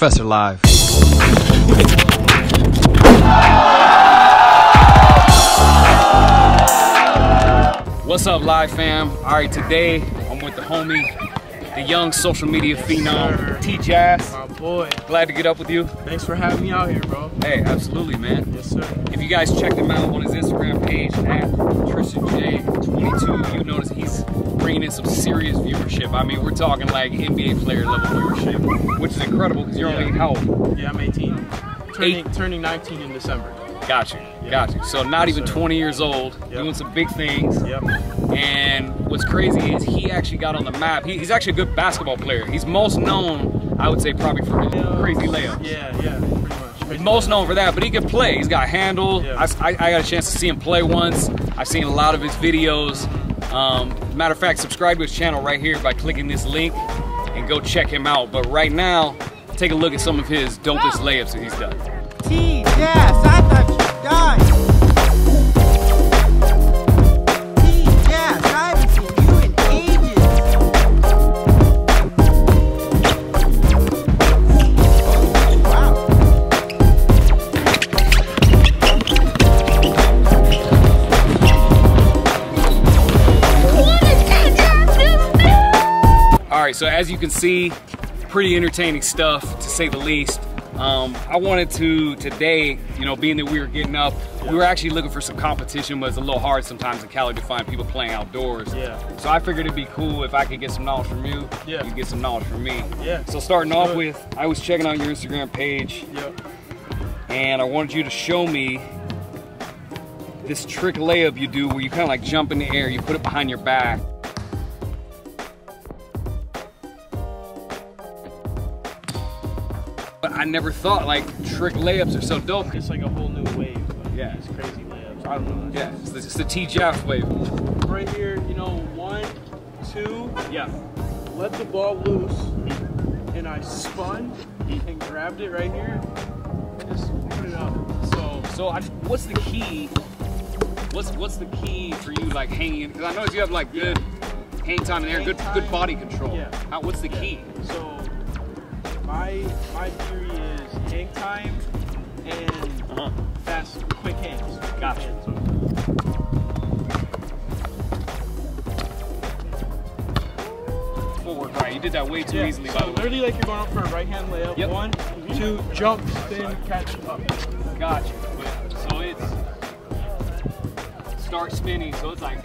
Professor Live. What's up, Live fam? All right, today I'm with the homie, the young social media phenom, T Jass. My boy. Glad to get up with you. Thanks for having me out here, bro. Hey, absolutely, man. Yes, sir. If you guys checked him out on his Instagram page at TristanJ22, you notice he's bringing in some serious viewership. I mean, we're talking like NBA player level viewership, which is incredible because you're only how old? Yeah, I'm 18. Turning 19 in December. Got you, got you. So not even 20 years old, doing some big things. Yep. And what's crazy is he actually got on the map. He's actually a good basketball player. He's most known, I would say, probably for crazy layups. Yeah, pretty much. He's most known for that, but he can play. He's got handle. Yeah. I got a chance to see him play once. I've seen a lot of his videos. Matter of fact, subscribe to his channel right here by clicking this link and go check him out. But right now, take a look at some of his dopest layups that he's done. T Jass, I thought you died. T Jass, I haven't seen you in ages. Wow. What is T Jass? All right, so as you can see, pretty entertaining stuff to say the least. I wanted to today, you know, being that we were getting up, we were actually looking for some competition, but it's a little hard sometimes in Cali to find people playing outdoors. Yeah. So I figured it'd be cool if I could get some knowledge from you. Yeah. You get some knowledge from me. Yeah. So starting off with, I was checking out your Instagram page. Yep. And I wanted you to show me this trick layup you do where you kind of like jump in the air, you put it behind your back. But I never thought like trick layups are so dope. It's like a whole new wave. Like, Yeah. These crazy layups. I don't know. Yeah, it's the T Jass wave. Right here, you know, 1, 2. Yeah. Let the ball loose. And I spun and grabbed it right here. And just put it up. What's the key? What's the key for you like hanging? Because I notice you have like good hang time in there, good body control. Yeah. What's the key? So my theory is hang time and fast, quick hands. Gotcha. Forward, right? You did that way too easily. So By the way. literally like you're going up for a right hand layup. Yep. 1, 2, jump, spin, catch, up. Gotcha. So it's start spinning. So it's like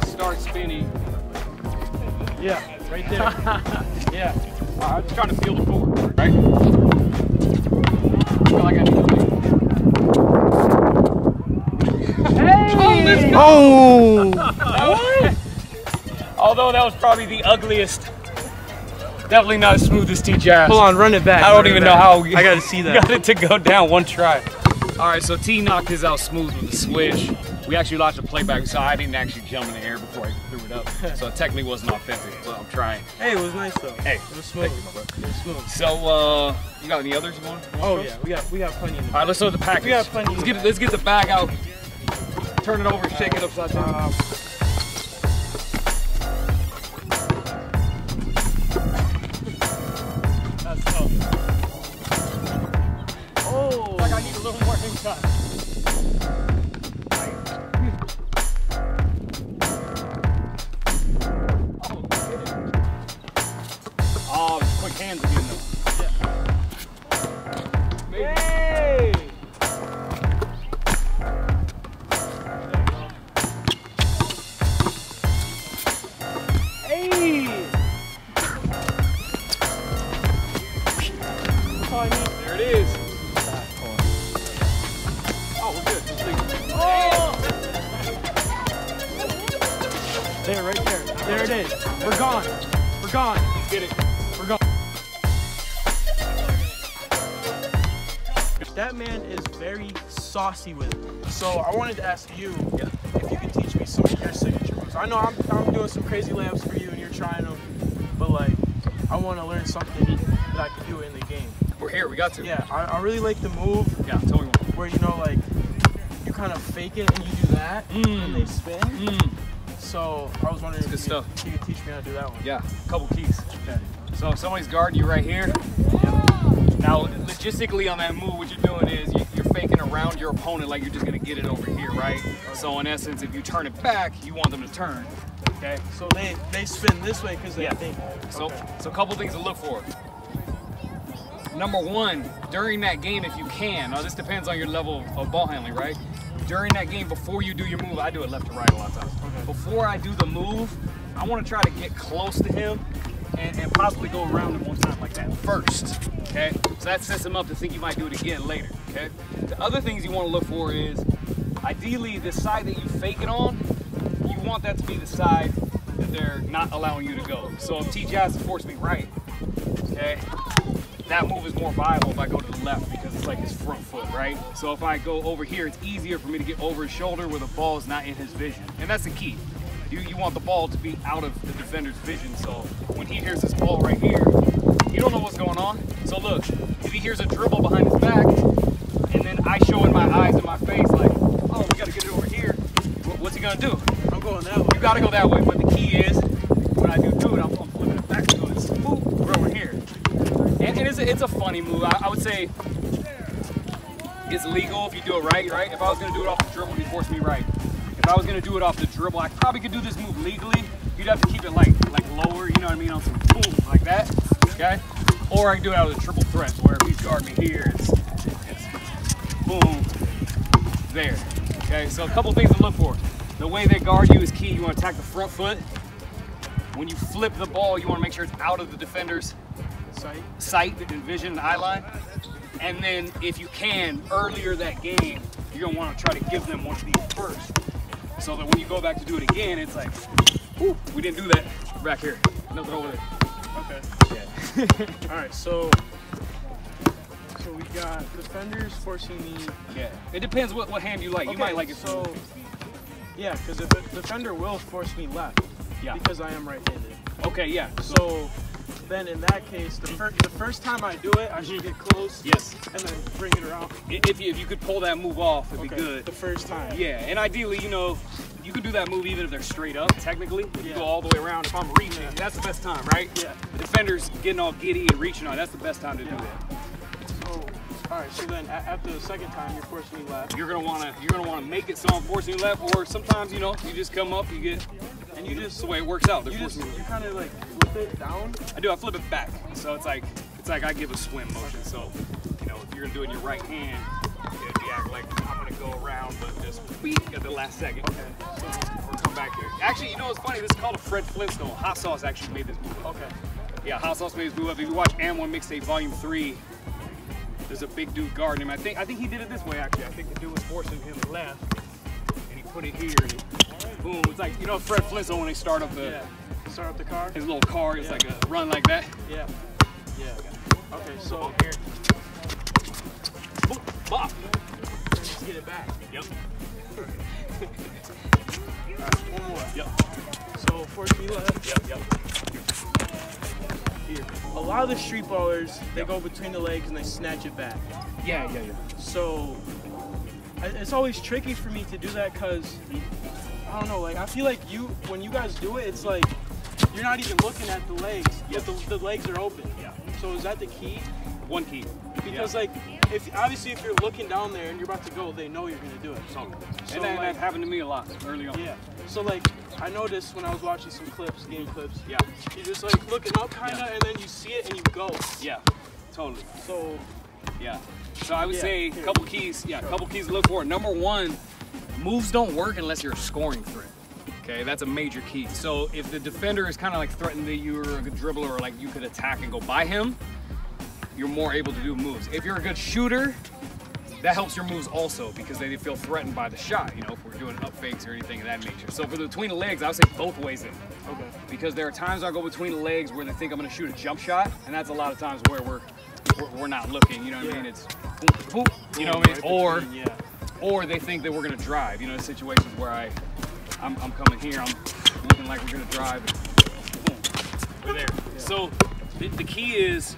start spinning. Yeah, right there. Yeah. I'm just trying to feel the forward, right? I feel like I need to wait. Hey! Oh! What? Although that was probably the ugliest. Definitely not as smooth as T Jass. Hold on, run it back. I don't even know how I gotta see that. Got it to go down one try. All right, so T knocked his out smooth with a swish. We actually lost the playback, so I didn't actually jump in the air before I threw it up. So it technically wasn't authentic, but I'm trying. Hey, it was nice though. Hey, it was smooth. thank you, my brother. It was smooth. So, you got any others you want? Oh yeah, we got plenty in the All right, let's throw the package. We got plenty. Let's get the bag out. Turn it over, shake it upside down. That's tough. Oh, Like I need a little more hang time. Oh, quick hands again though. yeah. Hey! Hey! That's all I need. There it is. Oh, we're good. Just leave it. Oh! There, right there. There it is. We're gone. We're gone. Let's get it. We're gone. That man is very saucy with it. So I wanted to ask you if you could teach me some of your signature moves. I know I'm doing some crazy layups for you and you're trying them, but like I want to learn something that I can do in the game. We're here. We got to. Yeah, I really like the move. Yeah, tell me more. Where you know like you kind of fake it and you do that and they spin. So I was wondering That's if good you could teach me how to do that one. Yeah, a couple keys. Okay. So if somebody's guarding you right here, now logistically on that move, what you're doing is you're faking around your opponent like you're just gonna get it over here, right? So in essence, if you turn it back, you want them to turn. Okay. So they spin this way because they think. So Okay. so a couple things to look for. Number one, during that game, if you can, now this depends on your level of ball handling, right? During that game, before you do your move, I do it left to right a lot of times. Okay. Before I do the move, I want to try to get close to him and possibly go around him one time like that first, okay? So that sets him up to think you might do it again later, okay? The other things you want to look for is, ideally, the side that you fake it on, you want that to be the side that they're not allowing you to go. So if T Jass forced me right, okay, that move is more viable if I go to the left because it's like his front foot, right? So if I go over here, it's easier for me to get over his shoulder where the ball is not in his vision. And that's the key. You want the ball to be out of the defender's vision. So when he hears this ball right here, you don't know what's going on. So look, if he hears a dribble behind his back, and then I show in my eyes and my face like, oh, we gotta get it over here, what's he gonna do? I'm going that way. You gotta go that way. But the key is, when I do it, I'm flipping it back to it. Boop, we're over here. And it's a funny move. I would say it's legal if you do it right, right? If I was gonna do it off the dribble, he forced me right. If I was gonna do it off the dribble, I probably could do this move legally. You'd have to keep it like lower, you know what I mean, on some boom, like that, okay? Or I can do it out of the triple threat, where if he's guarding me here, it's boom, there, okay? So a couple things to look for. The way they guard you is key. You wanna attack the front foot. When you flip the ball, you wanna make sure it's out of the defender's sight and vision, eye line. And then if you can, earlier that game, you're gonna wanna try to give them one of these first. So that when you go back to do it again, it's like, whew, we didn't do that back here. Nothing over there. Okay. Yeah. All right. So we got defenders forcing me. Yeah. It depends what hand you like. Okay, you might like it. So yeah, because the defender will force me left. Yeah. Because I am right-handed. Okay. Yeah. So then in that case, the first time I do it, I should get close. Yes. And then bring it around. If you could pull that move off, it'd be good. The first time. Yeah. And ideally, you know, you could do that move even if they're straight up. Technically, if you go all the way around. If I'm reaching, that's the best time, right? Yeah. The defender's getting all giddy and reaching on. That's the best time to do that. So, all right. So then after the second time, you're forcing me left. You're gonna wanna make it so I'm forcing you left, or sometimes you know you just come up, you get, and you just the way it works out. You kind of like flip it down. I do. I flip it back, so it's like I give a swim motion. So you know if you're gonna do it in your right hand, you act like I'm gonna go around, but just beep at the last second. Okay. So Or come back here. Actually, you know what's funny? This is called a Fred Flintstone. Hot Sauce actually made this move. okay. Yeah, Hot Sauce made this move up. If you watch And1 Mixtape Volume 3, there's a big dude guarding him. I think he did it this way actually. I think the dude was forcing him left, and he put it here. And boom! It's like you know Fred Flintstone when they start up the Start up the car. his little car. It's like a run like that. Yeah. Yeah. Okay. So Here. Boop, bop. let's get it back. Yep. All right. One more. Yep. So force me left. Yep. Here. A lot of the street ballers, they go between the legs and they snatch it back. Yeah. So it's always tricky for me to do that because I don't know. Like I feel like when you guys do it, it's like you're not even looking at the legs, but the legs are open. Yeah. So is that the key? One key. Because like if you're looking down there and you're about to go, they know you're gonna do it. So So, that like- happened to me a lot early on. Yeah. So like I noticed when I was watching some game clips. Yeah. You're just like looking up kinda and then you see it and you go. Yeah. Totally. So Yeah. So I would say a here. couple keys. Yeah, a couple keys to look for. Number one, moves don't work unless you're a scoring threat. Okay, that's a major key. So if the defender is kind of like threatening that you're a good dribbler or like you could attack and go by him, you're more able to do moves. If you're a good shooter, that helps your moves also because they feel threatened by the shot, you know, if we're doing up fakes or anything of that nature. So for the between the legs, I would say both ways in. okay. Because there are times I go between the legs where they think I'm gonna shoot a jump shot, and that's a lot of times where we're not looking, you know what I mean? It's boop, boop, you know what I mean? Right between, Or they think that we're gonna drive, you know, situations where I'm coming here, I'm looking like we're gonna drive, and boom, we're there. Yeah. So the key is,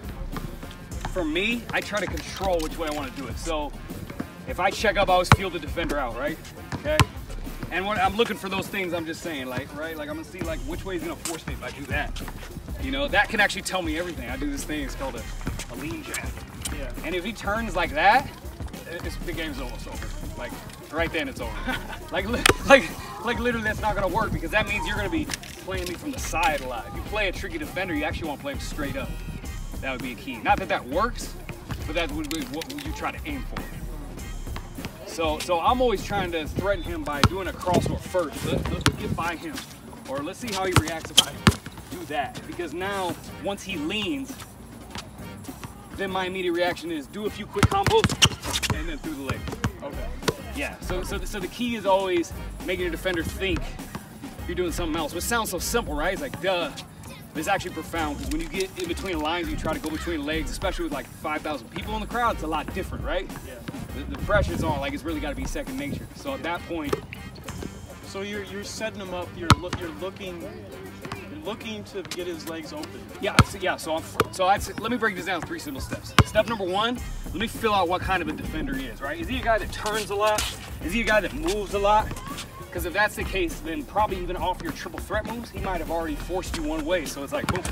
for me, I try to control which way I wanna do it. So if I check up, I always feel the defender out, right? Okay? And when I'm looking for those things, I'm just saying, like, right? Like, I'm gonna see, like, which way he's gonna force me if I do that. You know, that can actually tell me everything. I do this thing, it's called a lean jab. Yeah. And if he turns like that, the game's almost over. Like right then it's over. like literally that's not gonna work, because that means you're gonna be playing me from the side a lot. If you play a tricky defender, you actually want to play him straight up. That would be a key. Not that that works, but that would be what you try to aim for. So I'm always trying to threaten him by doing a crossover first. Let's get by him, or let's see how he reacts if I do that. Because now once he leans, then my immediate reaction is do a few quick combos and then through the leg. Okay. Yeah. So the key is always making your defender think you're doing something else, which sounds so simple, right? It's like duh. But it's actually profound, because when you get in between lines, you try to go between legs, especially with like 5,000 people in the crowd. It's a lot different, right? Yeah. The pressure's on. Like it's really got to be second nature. So at that point, so you're setting him up. You're looking to get his legs open. yeah. So let me break this down in 3 simple steps. Step number 1, let me fill out what kind of a defender he is, right? Is he a guy that turns a lot? Is he a guy that moves a lot? Because if that's the case, then probably even off your triple threat moves, he might have already forced you one way. So it's like, boom,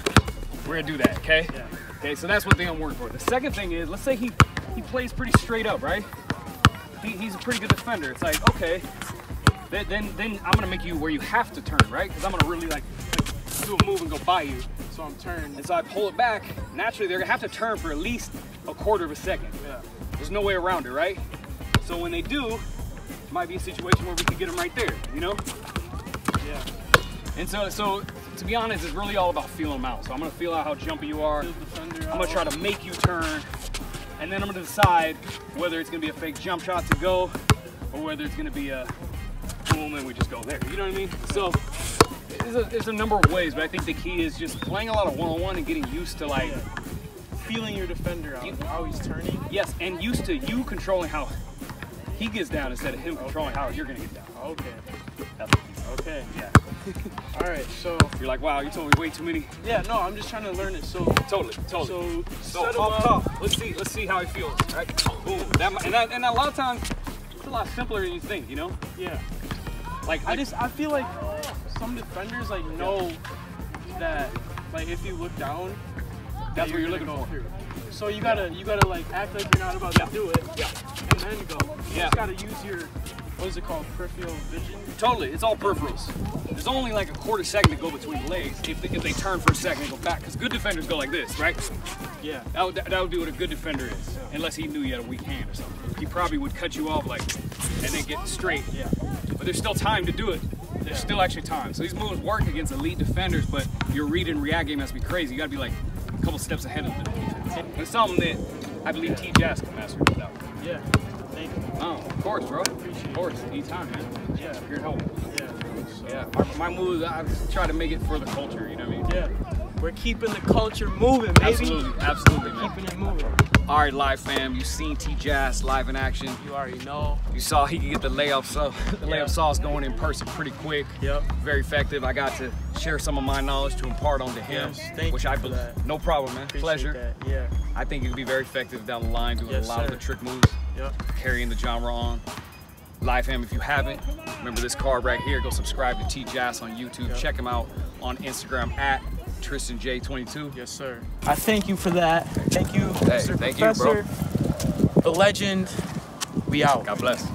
we're gonna do that, okay? Yeah. Okay, so that's one thing I'm working for. The second thing is, let's say he plays pretty straight up, right? He's a pretty good defender. It's like, okay, then I'm gonna make you where you have to turn, right? Because I'm gonna really like do a move and go by you. So I'm turned. And so I pull it back. Naturally, they're gonna have to turn for at least a quarter of a second. Yeah. There's no way around it, right? So when they do, it might be a situation where we can get them right there, you know? Yeah. And so to be honest, it's really all about feeling them out. So I'm gonna feel out how jumpy you are. I'm gonna try to make you turn, and then I'm gonna decide whether it's gonna be a fake jump shot to go, or whether it's gonna be a boom and we just go there. You know what I mean? So there's a number of ways, but I think the key is just playing a lot of one-on-one and getting used to like feeling your defender out, how he's turning. Yes, and used to you controlling how he gets down instead of him controlling how you're gonna get down. Okay. That's Okay. yeah. All right. So You're like, wow, you told me way too many. yeah, no, I'm just trying to learn it. So Totally. so set him off up. top, let's see how he feels. Right? Boom. And a lot of times it's a lot simpler than you think. You know, Yeah. like I feel like some defenders like know that like if you look down, that's what you're gonna looking go for. through. So you gotta like act like you're not about to do it. Yeah. And then go. You Yeah. just gotta use your, what is it called, peripheral vision? Totally, it's all peripherals. There's only like a quarter second to go between legs if they turn for a second and go back. Because good defenders go like this, right? Yeah. That would do what a good defender is, unless he knew you had a weak hand or something. He probably would cut you off like, and then get straight. Yeah. But there's still time to do it. There's still actually time. So these moves work against elite defenders, but your read and react game has to be crazy. You got to be like a couple steps ahead of the defense. It's something that I believe T Jass can master without. Yeah. Thank you. Oh, of course, bro. Appreciate it. Of course, anytime, man. Yeah. Here to help. Yeah. So, Yeah, my moves, I try to make it for the culture, you know what I mean? Yeah. We're keeping the culture moving, baby. Absolutely, man. Keeping it moving. All right, live fam, you've seen T Jass live in action. You already know. You saw he could get the layup sauce going in person pretty quick. Yep. Very effective. I got to share some of my knowledge to impart onto him, Yes, thank which you I for believe. that. No problem, man. Appreciate Pleasure. that. Yeah. I think you could be very effective down the line doing Yes, a lot of sir. the trick moves, Yep. carrying the genre on. Live fam, if you haven't, remember this card right here. Go subscribe to T Jass on YouTube. Yep. Check him out on Instagram at TristanJ22. Yes, sir. I thank you for that. Thank you, Hey, Mr. thank you, bro. Professor. The legend. We out. God bless.